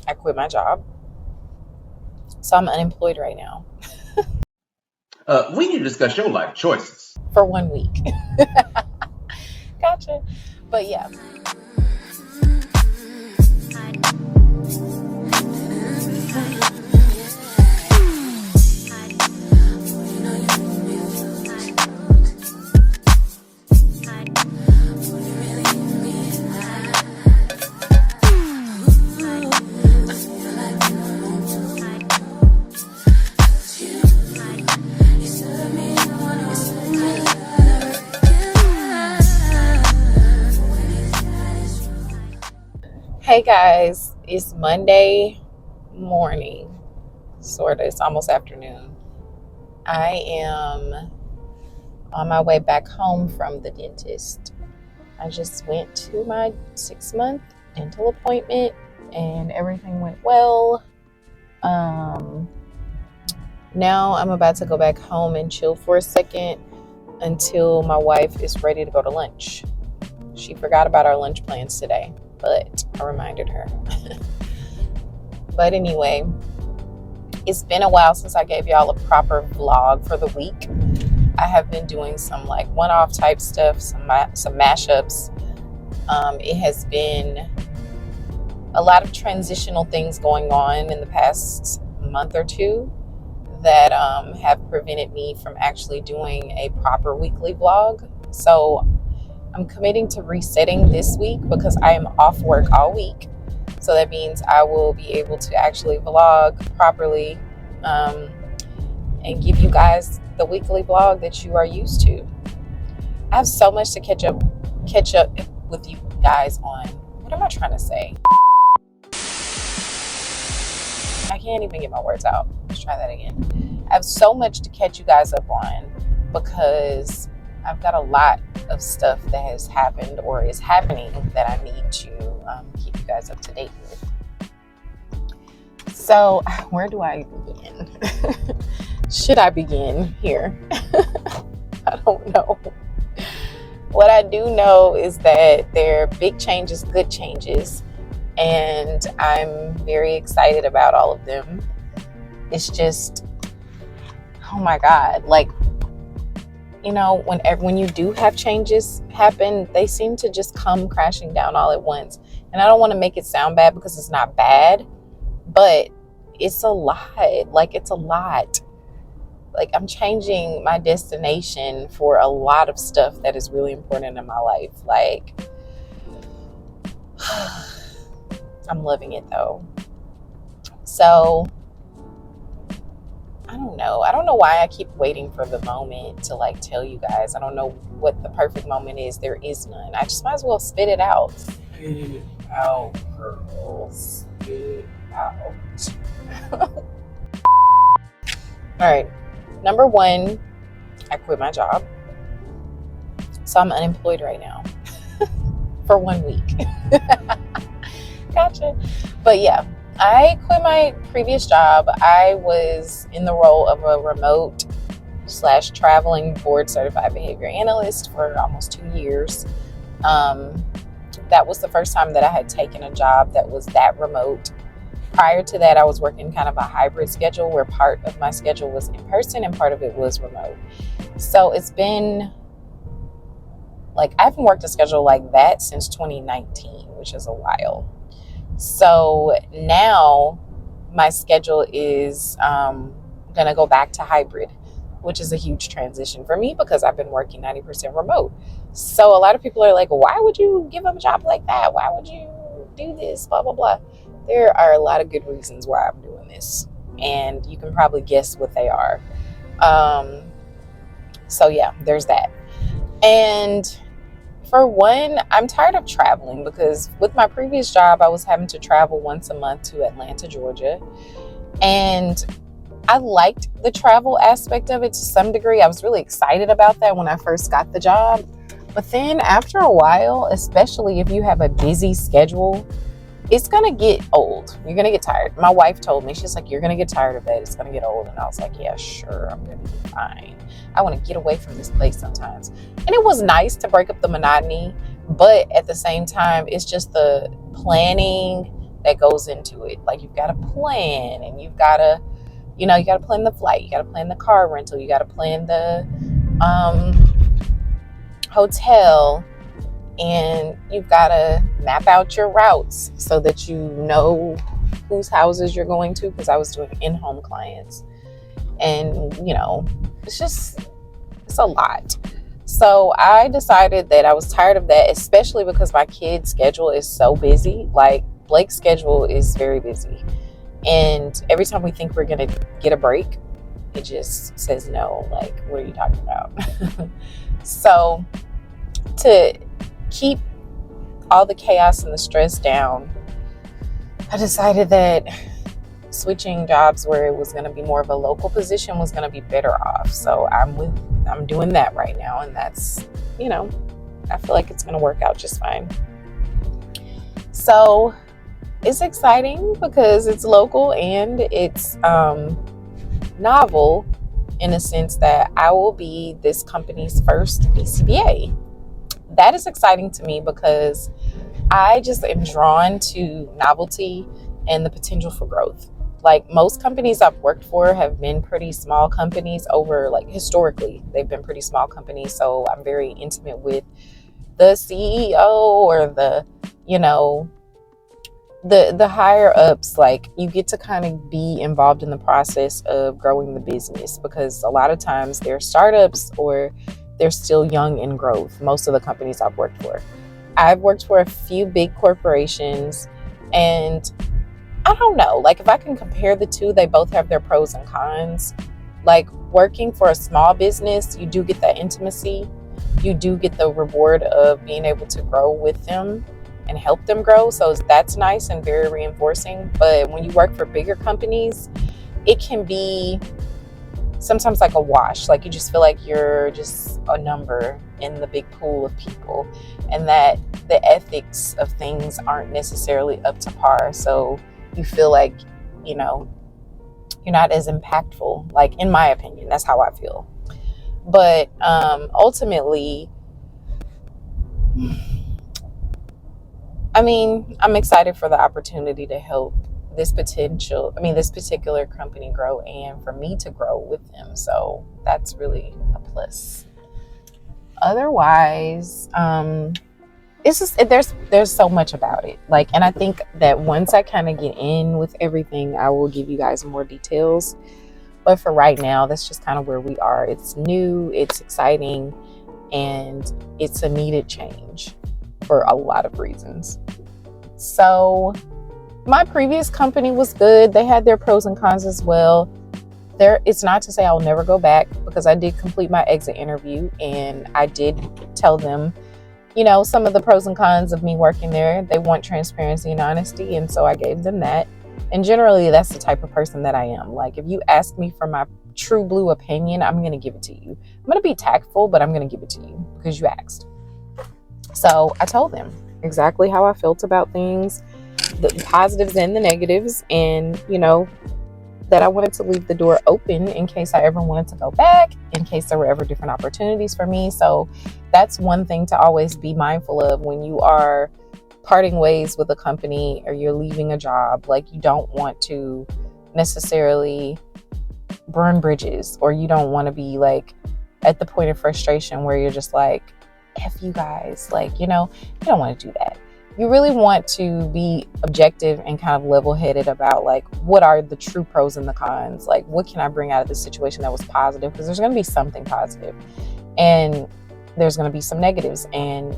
I quit my job. So I'm unemployed right now We need to discuss your life choices. for 1 week. Gotcha. But yeah. Hey guys, it's Monday morning. Sort of. It's almost afternoon. I am on my way back home from the dentist. I just went to my 6-month dental appointment and everything went well. Now I'm about to go back home and chill for a second until my wife is ready to go to lunch. She forgot about our lunch plans today, but I reminded her. But anyway, it's been a while since I gave y'all a proper vlog for the week. I have been doing some like one-off type stuff, some mashups. It has been a lot of transitional things going on in the past month or two that have prevented me from actually doing a proper weekly vlog. So I'm committing to resetting this week because I am off work all week. So that means I will be able to actually vlog properly and give you guys the weekly vlog that you are used to. I have so much to catch up with you guys on. What am I trying to say? I can't even get my words out. Let's try that again. I have so much to catch you guys up on because I've got a lot of stuff that has happened or is happening that I need to keep you guys up to date with. So, where do I begin? Should I begin here? I don't know. What I do know is that there are big changes, good changes, and I'm very excited about all of them. It's just, oh my God, like, you know, when you do have changes happen, they seem to just come crashing down all at once. And I don't want to make it sound bad because it's not bad, but it's a lot. Like, it's a lot. Like, I'm changing my destination for a lot of stuff that is really important in my life. Like, I'm loving it though. So, I don't know. I don't know why I keep waiting for the moment to like tell you guys. I don't know what the perfect moment is. There is none. I just might as well spit it out. Spit it out, girl. Spit it out. All right. Number one, I quit my job. So I'm unemployed right now for 1 week. Gotcha. But yeah, I quit my previous job. I was in the role of a remote / traveling board certified behavior analyst for almost 2 years. That was the first time that I had taken a job that was that remote. Prior to that, I was working kind of a hybrid schedule where part of my schedule was in person and part of it was remote. So it's been like, I haven't worked a schedule like that since 2019, which is a while. So now my schedule is going to go back to hybrid, which is a huge transition for me because I've been working 90% remote. So a lot of people are like, why would you give up a job like that? Why would you do this? Blah, blah, blah. There are a lot of good reasons why I'm doing this. And you can probably guess what they are. So yeah, there's that. And for one, I'm tired of traveling because with my previous job, I was having to travel once a month to Atlanta, Georgia. And I liked the travel aspect of it to some degree. I was really excited about that when I first got the job. But then after a while, especially if you have a busy schedule, it's going to get old. You're going to get tired. My wife told me, she's like, you're going to get tired of it. It's going to get old. And I was like, yeah, sure. I'm going to be fine. I want to get away from this place sometimes. And it was nice to break up the monotony. But at the same time, it's just the planning, that goes into it. Like, you've got to plan, and you've got to, you got to plan the flight, you got to plan the car rental, you got to plan the hotel, and you've got to map out your routes so that you know whose houses you're going to, because I was doing in-home clients. And, it's a lot. So I decided that I was tired of that, especially because my kid's schedule is so busy. Like, Blake's schedule is very busy. And every time we think we're going to get a break, it just says no. Like, what are you talking about? So to keep all the chaos and the stress down, I decided that switching jobs where it was going to be more of a local position was going to be better off. So I'm doing that right now, and that's, I feel like it's going to work out just fine. So it's exciting because it's local and it's novel in a sense that I will be this company's first BCBA. That is exciting to me because I just am drawn to novelty and the potential for growth. Like, most companies I've worked for have been pretty small companies over, like, historically, they've been pretty small companies. So I'm very intimate with the CEO or the higher ups. Like, you get to kind of be involved in the process of growing the business, because a lot of times they're startups or they're still young in growth. Most of the companies I've worked for. I've worked for a few big corporations, and I don't know, like, if I can compare the two, they both have their pros and cons. Like, working for a small business, you do get that intimacy. You do get the reward of being able to grow with them and help them grow. So that's nice and very reinforcing. But when you work for bigger companies, it can be sometimes like a wash. Like, you just feel like you're just a number in the big pool of people, and that the ethics of things aren't necessarily up to par. So you feel like, you're not as impactful. Like, in my opinion, that's how I feel. But ultimately, I'm excited for the opportunity to help this particular company grow, and for me to grow with them. So that's really a plus. Otherwise, it's just, there's so much about it. Like, and I think that once I kind of get in with everything, I will give you guys more details. But for right now, that's just kind of where we are. It's new, it's exciting, and it's a needed change for a lot of reasons. So my previous company was good. They had their pros and cons as well. It's not to say I'll never go back, because I did complete my exit interview, and I did tell them, some of the pros and cons of me working there. They want transparency and honesty, and so I gave them that. And generally, that's the type of person that I am. Like, if you ask me for my true blue opinion, I'm going to give it to you. I'm going to be tactful, but I'm going to give it to you because you asked. So I told them exactly how I felt about things, the positives and the negatives, and, that I wanted to leave the door open in case I ever wanted to go back, in case there were ever different opportunities for me. So that's one thing to always be mindful of when you are parting ways with a company or you're leaving a job. Like, you don't want to necessarily burn bridges, or you don't want to be like at the point of frustration where you're just like, F you guys. Like, you don't want to do that. You really want to be objective and kind of level-headed about, like, what are the true pros and the cons? Like, what can I bring out of this situation that was positive? Because there's going to be something positive, and there's going to be some negatives. And,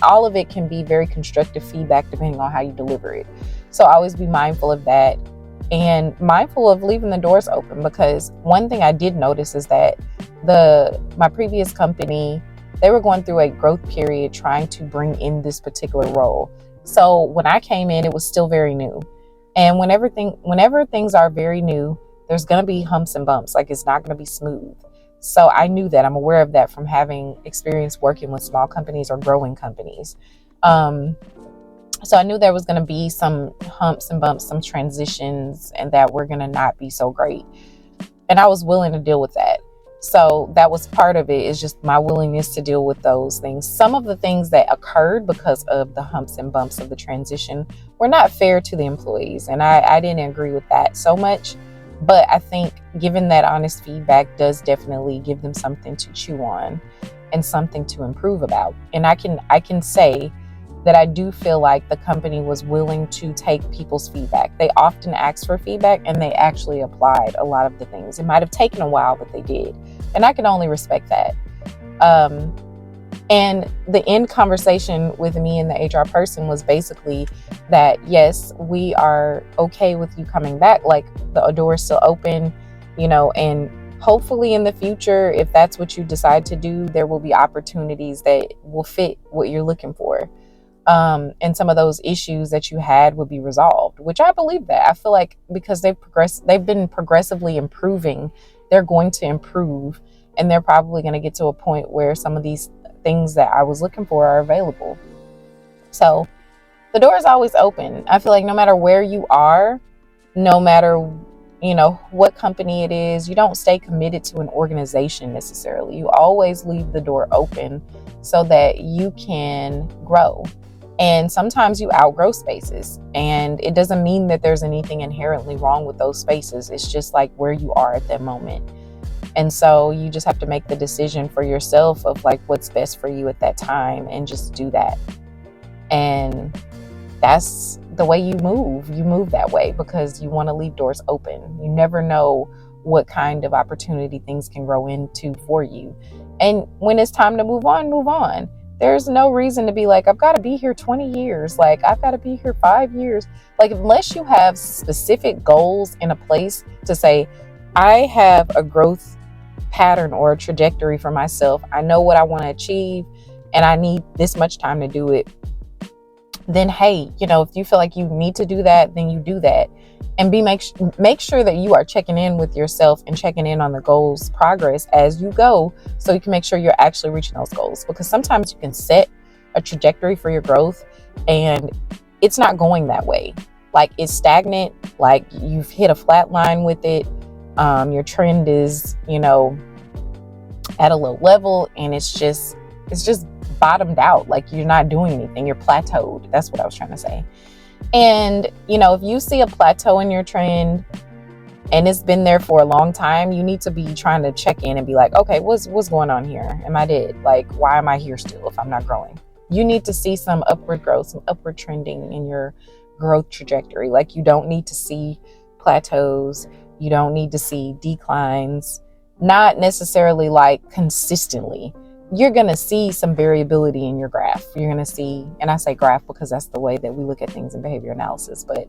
all of it can be very constructive feedback depending on how you deliver it. So always be mindful of that, and mindful of leaving the doors open, because one thing I did notice is that my previous company, they were going through a growth period trying to bring in this particular role. So when I came in, it was still very new. And whenever things are very new, there's going to be humps and bumps. Like, it's not going to be smooth. So I knew that. I'm aware of that from having experience working with small companies or growing companies. So I knew there was going to be some humps and bumps, some transitions, and that we're going to not be so great. And I was willing to deal with that. So that was part of it, is just my willingness to deal with those things. Some of the things that occurred because of the humps and bumps of the transition were not fair to the employees. And I didn't agree with that so much. But I think giving that honest feedback does definitely give them something to chew on and something to improve about. And I can say that I do feel like the company was willing to take people's feedback. They often asked for feedback and they actually applied a lot of the things. It might have taken a while, but they did. And I can only respect that. And the end conversation with me and the HR person was basically that, yes, we are okay with you coming back. Like, the door is still open, and hopefully in the future, if that's what you decide to do, there will be opportunities that will fit what you're looking for. And some of those issues that you had would be resolved, which I believe that. I feel like because they've been progressively improving, they're going to improve, and they're probably going to get to a point where some of these things that I was looking for are available. So the door is always open. I feel like no matter where you are, no matter what company it is, you don't stay committed to an organization necessarily. You always leave the door open so that you can grow. And sometimes you outgrow spaces, and it doesn't mean that there's anything inherently wrong with those spaces. It's just like where you are at that moment. And so you just have to make the decision for yourself of like what's best for you at that time, and just do that. And that's the way you move. You move that way because you want to leave doors open. You never know what kind of opportunity things can grow into for you. And when it's time to move on, move on. There's no reason to be like, I've got to be here 20 years. Like, I've got to be here 5 years. Like, unless you have specific goals in a place to say, I have a growth pattern or a trajectory for myself. I know what I want to achieve and I need this much time to do it. Then, hey, if you feel like you need to do that, then you do that. And make sure that you are checking in with yourself and checking in on the goals progress as you go, so you can make sure you're actually reaching those goals. Because sometimes you can set a trajectory for your growth and it's not going that way. Like, it's stagnant, like you've hit a flat line with it. Your trend is, at a low level, and it's just bottomed out. Like, you're not doing anything. You're plateaued. That's what I was trying to say. And, if you see a plateau in your trend and it's been there for a long time, you need to be trying to check in and be like, okay, what's going on here? Am I dead? Like, why am I here still if I'm not growing? You need to see some upward growth, some upward trending in your growth trajectory. Like, you don't need to see plateaus. You don't need to see declines, not necessarily like consistently. You're going to see some variability in your graph. You're going to see, and I say graph because that's the way that we look at things in behavior analysis, but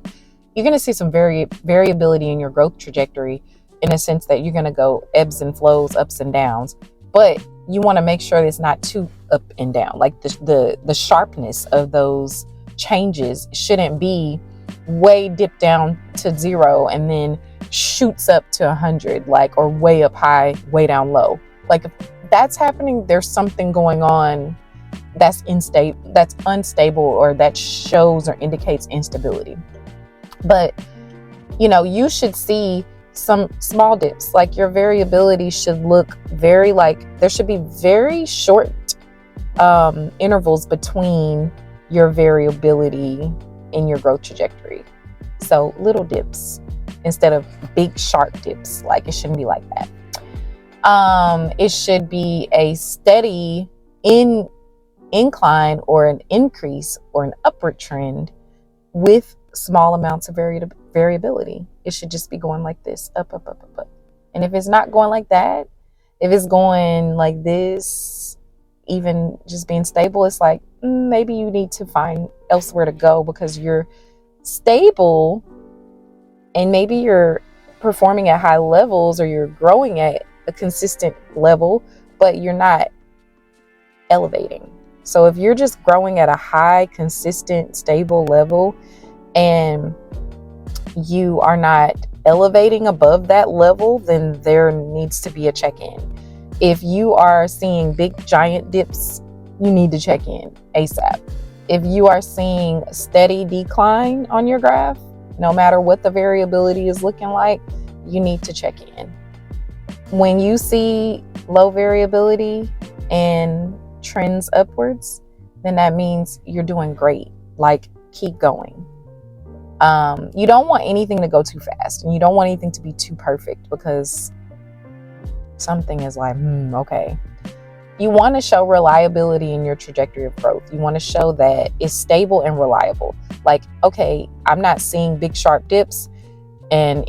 you're going to see some variability in your growth trajectory, in a sense that you're going to go ebbs and flows, ups and downs, but you want to make sure it's not too up and down. Like, the sharpness of those changes shouldn't be way dipped down to 0 and then shoots up to 100, like, or way up high, way down low. Like, if that's happening, there's something going on that's unstable, or that shows or indicates instability. But you should see some small dips. Like, your variability should look very, like, there should be very short intervals between your variability in your growth trajectory. So little dips instead of big sharp dips. Like, it shouldn't be like that. It should be a steady incline or an increase or an upward trend with small amounts of variability. It should just be going like this, up, up, up, up, up. And if it's not going like that, if it's going like this, even just being stable, it's like, maybe you need to find elsewhere to go, because you're stable and maybe you're performing at high levels, or you're growing at a consistent level, but you're not elevating. So if you're just growing at a high, consistent, stable level, and you are not elevating above that level, then there needs to be a check-in. If you are seeing big giant dips, you need to check in ASAP. If you are seeing steady decline on your graph, no matter what the variability is looking like, you need to check in. When you see low variability and trends upwards, then that means you're doing great. Like, keep going. You don't want anything to go too fast, and you don't want anything to be too perfect, because something is like, okay. You want to show reliability in your trajectory of growth. You want to show that it's stable and reliable. Like, okay, I'm not seeing big sharp dips and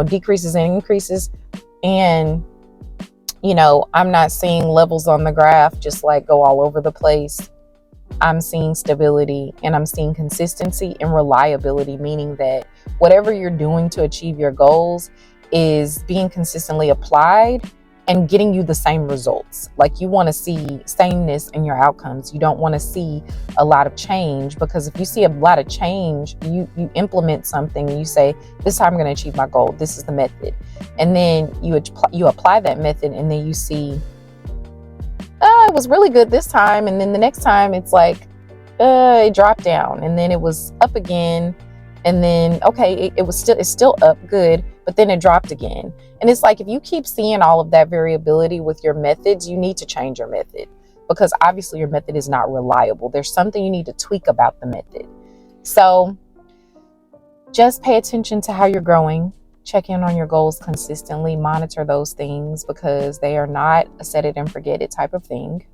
decreases and increases, and I'm not seeing levels on the graph just like go all over the place. I'm seeing stability, and I'm seeing consistency and reliability, meaning that whatever you're doing to achieve your goals is being consistently applied and getting you the same results. Like, you want to see sameness in your outcomes. You don't want to see a lot of change, because if you see a lot of change, you implement something and you say, this time I'm going to achieve my goal. This is the method. And then you apply that method, and then you see, it was really good this time, and then the next time it's like, it dropped down, and then it was up again, and then it's still up good, but then it dropped again. And it's like, if you keep seeing all of that variability with your methods, you need to change your method, because obviously your method is not reliable. There's something you need to tweak about the method. So just pay attention to how you're growing. Check in on your goals consistently. Monitor those things, because they are not a set it and forget it type of thing.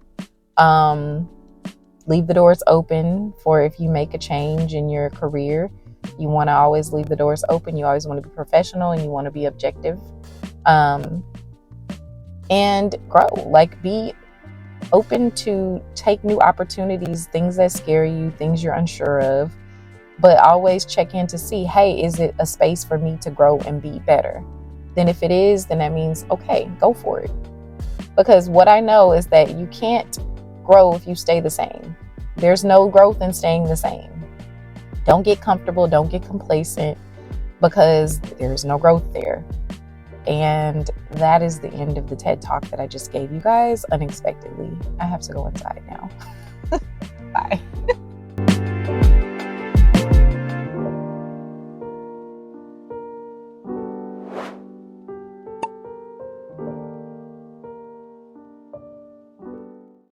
Leave the doors open for if you make a change in your career. You want to always leave the doors open. You always want to be professional, and you want to be objective. And grow. Like, be open to take new opportunities, things that scare you, things you're unsure of. But always check in to see, hey, is it a space for me to grow and be better? Then if it is, then that means, okay, go for it. Because what I know is that you can't grow if you stay the same. There's no growth in staying the same. Don't get comfortable. Don't get complacent, because there's no growth there. And that is the end of the TED Talk that I just gave you guys unexpectedly. I have to go inside now. Bye.